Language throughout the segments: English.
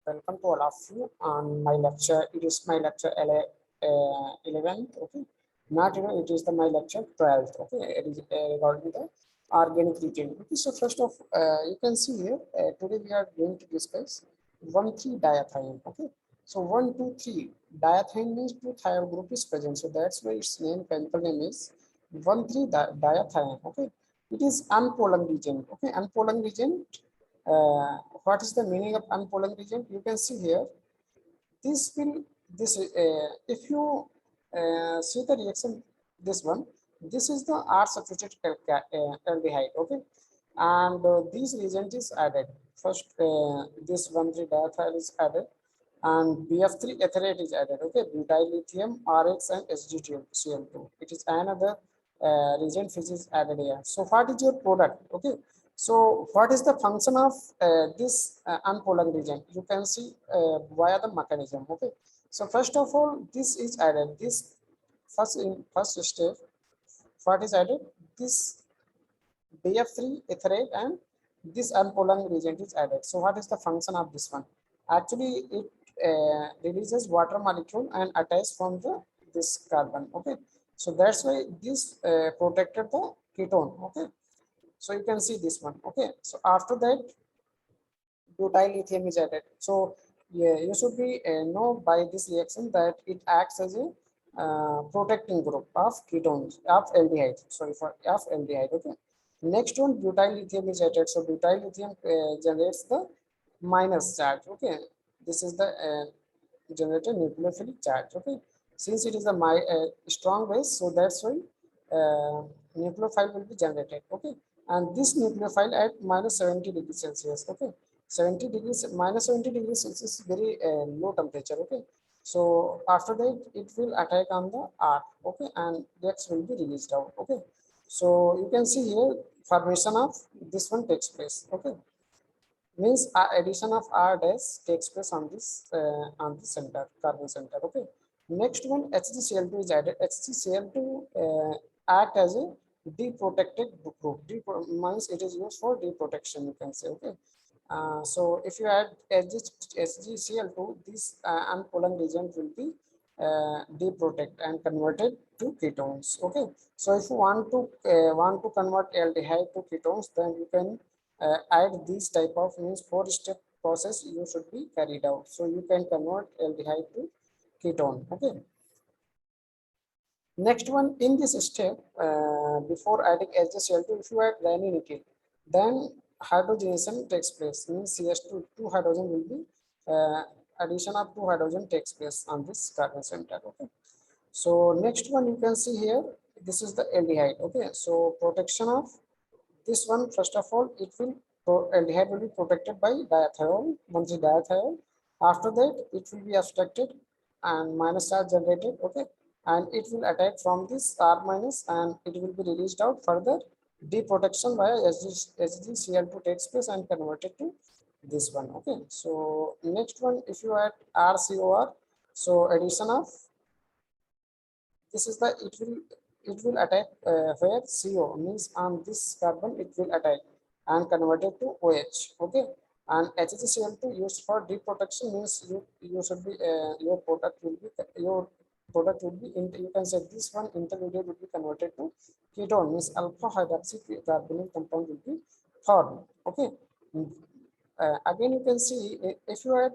welcome to all of you on my lecture. It is my lecture 11th, okay, not it is the my lecture 12th, okay. It is regarding the organic reagent. Okay, so first of you can see here today we are going to discuss 1,3-diethiene. Okay, so 1,2,3 diethiene means two thiol group is present, so that's why its name, chemical name is 1,3-diethiene. Okay, it is unpolar reagent. Okay, unpolar reagent. What is the meaning of unpolar reagent? You can see here. If you see the reaction, this is the R substituted aldehyde. Okay, and this reagent is added. First, this 1,3-diethyl is added, and BF3 etherate is added. Okay, butyl lithium, RX, and SgCl2. It is another reagent which is added here. So, what is your product? Okay. So, what is the function of this unpolar reagent? You can see via the mechanism. Okay. So, first of all, this is added. This first step, what is added? This BF3 etherate and this unpolar reagent is added. So, what is the function of this one? Actually, it releases water molecule and attaches from this carbon. Okay. So, that's why this protected the ketone. Okay. So you can see this one. Okay, so after that butyl lithium is added. So yeah, you should be know by this reaction that it acts as a protecting group of ketones of aldehyde. Sorry, for of aldehyde. Okay, next one butyl lithium is added. So butyl lithium generates the minus charge. Okay, this is the generated nucleophilic charge. Okay, since it is a strong base, so that's why nucleophile will be generated. Okay, and this nucleophile at minus 70 degrees Celsius. Okay, 70 degrees minus 70 degrees Celsius is very low temperature. Okay, so after that it will attack on the R. Okay, and X will be released out. Okay, so you can see here formation of this one takes place. Okay, means addition of R dash takes place on the center carbon center. Okay, next one HgCl2 is added. HgCl2 act as a deprotected group. Means it is used for deprotection, you can say. Okay, so if you add HgCl2, this unpolar reagent will be deprotect and converted to ketones. Okay, so if you want to convert aldehyde to ketones, then you can add these type of means 4-step process you should be carried out. So you can convert aldehyde to ketone. Okay. Next one, in this step, before adding HgCl2, if you add guanine, then hydrogenation takes place. Means CS2, two hydrogen will be addition of 2 hydrogen takes place on this carbon center. Okay. So next one you can see here. This is the aldehyde. Okay. So protection of this one, first of all, it will aldehyde will be protected by diethiol, 1,3-diethiol. After that, it will be abstracted and minus charge generated. Okay, and it will attack from this R minus, and it will be released out. Further deprotection via HgCl2 takes place and converted to this one. Okay, so next one, if you add RCOR, so addition of this is the it will attack where CO means on this carbon it will attack and converted to OH. Okay, and HgCl2 used for deprotection means you should be your product will be you can say this one intermediate will be converted to ketone means alpha hydroxy carbonyl compound will be formed. Okay, again you can see if you add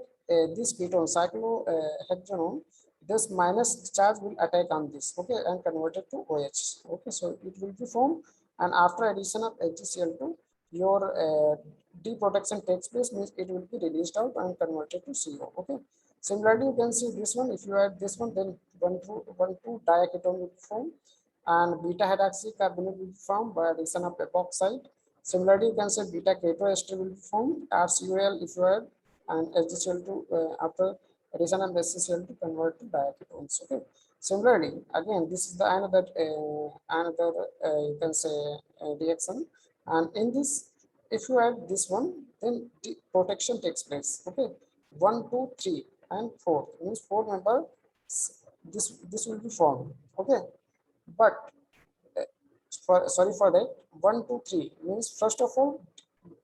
this ketone cyclohexanone, this minus charge will attack on this. Okay, and converted to OH. Okay, so it will be formed, and after addition of HgCl2, your deprotection takes place, means it will be released out and converted to CO. Okay, similarly you can see this one, if you add this one, then 1,2-diaketone will be formed, and beta hydroxy carbonyl will be formed by addition of epoxide. Similarly, you can say beta ketoester will be formed, RCOL if you add, and HgCl2 after addition of HgCl2 convert to diaketones. Okay. Similarly, again, this is the another you can say reaction, and in this, if you add this one, then the protection takes place. Okay, 1, 2, 3, and 4 means 4 member. This will be formed. Okay, but sorry for that, 1, 2, 3 means first of all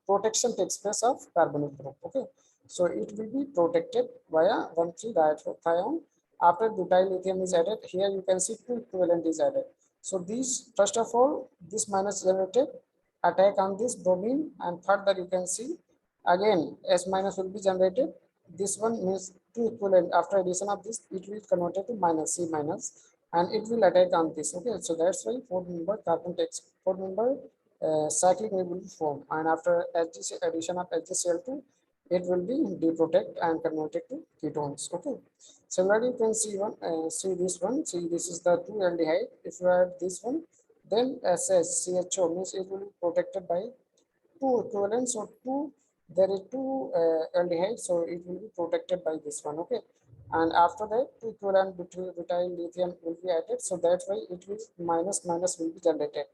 protection takes place of carbonyl group. Okay, So it will be protected via 1,3-diethione. After butyl lithium is added, here you can see 2 equivalent is added. So these, first of all, this minus generated attack on this bromine, and further you can see again S minus will be generated. This one means 2 equivalent. After addition of this, it will convert it to minus C minus, and it will attack on this. Okay, so that's why 4-member carbon takes 4-member cyclic ring will form, and after addition of HgCl2, it will be deprotect and converted to ketones. Okay, similarly you can see see this one. See, this is the 2-aldehyde. If you add this one, then SHCHO means it will be protected by 2 equivalents. So there is 2 aldehyde, so it will be protected by this one. Okay, and after that 2 equivalent butyl lithium will be added, so that's why it will minus minus will be generated.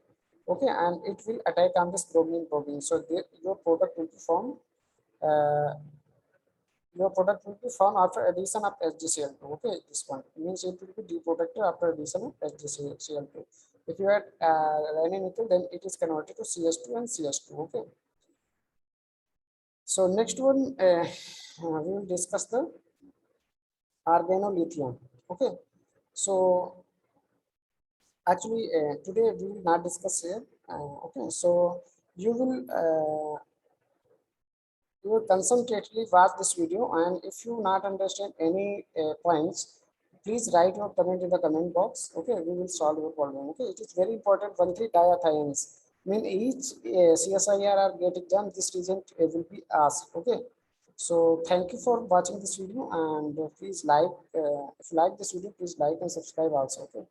Okay, and it will attack on this bromine. So your product will be formed. Uh, your product will be formed after addition of HgCl2. Okay, this one means it will be deprotected after addition of HgCl2. If you add nickel, then it is converted to CH2 and CH2. Okay. So next one, we will discuss the organolithium. Okay. So actually, today we will not discuss here. Okay. So you will concentrately watch this video, and if you not understand any points, please write your comment in the comment box. Okay, we will solve your problem. Okay, it is very important. 1,3-diethianes mean each CSIR are get exam, this reason will be asked. Okay, so thank you for watching this video, and please like if you like this video, please like and subscribe also. Okay.